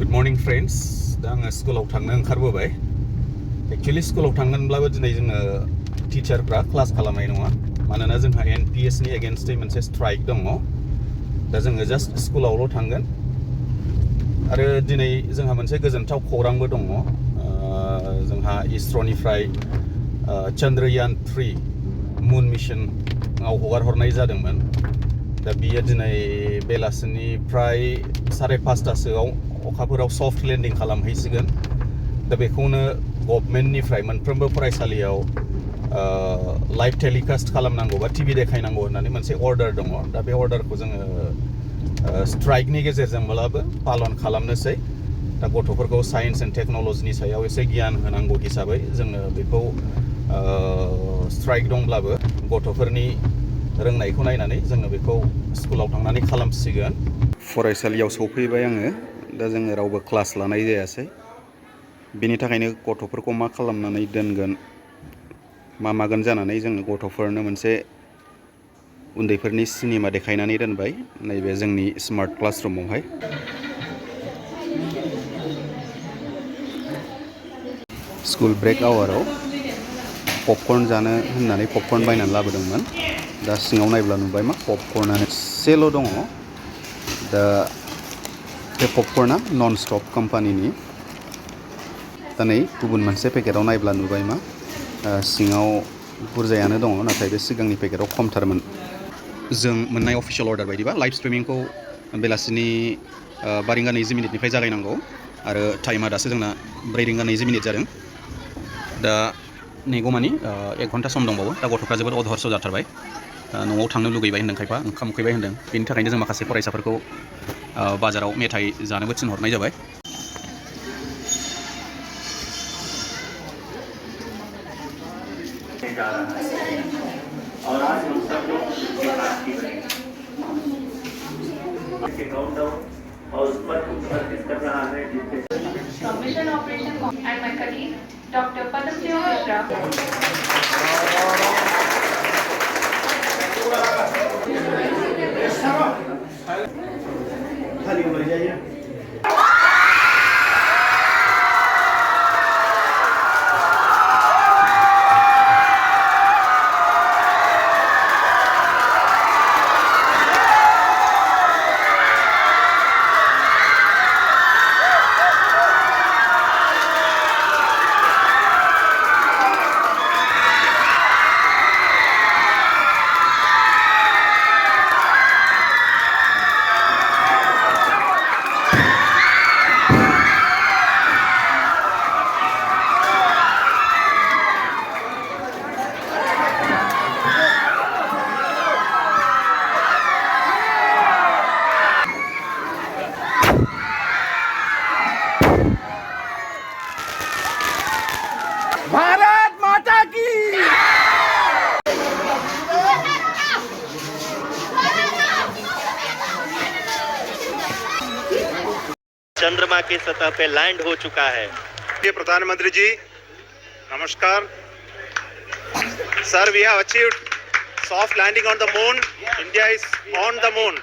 Good morning friends. दा आङो स्कुलाव थांनो ओंखारबोबाय. एक्चुअली स्कुलाव थांगोनब्लाबो दिनै जोङो टिचारफ्रा क्लास खालामनाय नङा. मानोना जोंहा NPS नि एगेन्स्टै मोनसे स्ट्राइक दङ. दा जोङो जास्ट स्कुलावल' थांगोन. आरो दिनै जोंहा मोनसे गोजोनथाव खौरांबो दङ. जोंहा इसर'निफ्राय Chandrayaan 3 मुन मिशनाव हगारहरनाय जादोंमोन. दा बियो दिनै बेलासिनिफ्राय 5:30टासोआव अखाफोराव सफ्ट लेन्डिं खालामहैसिगोन. दा बेखौनो गभर्नमेन्टनिफ्राय मोनफ्रोमबो फरायसालियाव लाइभ टेलिकास्ट खालामनांगौ बा टिभि देखायनांगौ होननानै मोनसे अर्डार दङ. दा बे अर्डारखौ जोङो स्ट्राइकनि गेजेरजोंब्लाबो पालन खालामनोसै. दा गथ'फोरखौ साइन्स एन्ड टेक्न'लजिनि सायाव एसे गियान होनांगौ हिसाबै जोङो बेखौ स्ट्राइक दंब्लाबो गथ'फोरनि रोंनायखौ नायनानै जोङो बेखौ स्कुलाव थांनानै खालामसिगोन. फरायसालियाव सौफैबाय आङो. दा जोङो रावबो क्लास लानाय जायासै. बेनि थाखायनो गथ'फोरखौ मा खालामनानै दोनगोन मा मागोन जानानै जोङो गथ'फोरनो मोनसे उन्दैफोरनि सिनेमा देखायनानै दोनबाय नैबे जोंनि स्मार्ट क्लासरुमावहाय. स्कुल ब्रेक आवाराव पपकर्न जानो होननानै पपकर्न बायनानै लाबोदोंमोन. दा सिङाव नायब्ला नुबाय मा पपकर्नानो एसेल' दङ. दा बे पपकर्ना नन स्टप कम्पानिनि. दा नै गुबुन मोनसे पेकेटाव नायब्ला नुबाय मा सिङाव बुरजायानो दङ, नाथाय बे सिगांनि पेकेटाव खमथारमोन. जों मोननाय अफिसियेल अर्डार बायदिबा लाइभ स्ट्रिमिंखौ बेलासिनि 5:20 जागायनांगौ आरो टाइमा दासो जोंना 4:20 जादों. दा नेगौमानि 1 घन्टा सम दंबावो. दा गथ'फ्रा जोबोद अधर्स जाथारबाय. न'आव थांनो लुगैबाय होन्दों, खायफा ओंखाम उखैबाय होन्दों. बेनि थाखायनो जों माखासे फरायसाफोरखौ बाजाराव मेथाइ जानोबो थिनहरनाय जाबाय. Mission Operation and my colleague Dr. Padamdev Mishra. Bharat माता की चंद्रमा की सतह पे लैंड हो चुका है. प्रधानमंत्री जी नमस्कार. Sir, we have achieved soft landing on the moon. India is on the moon.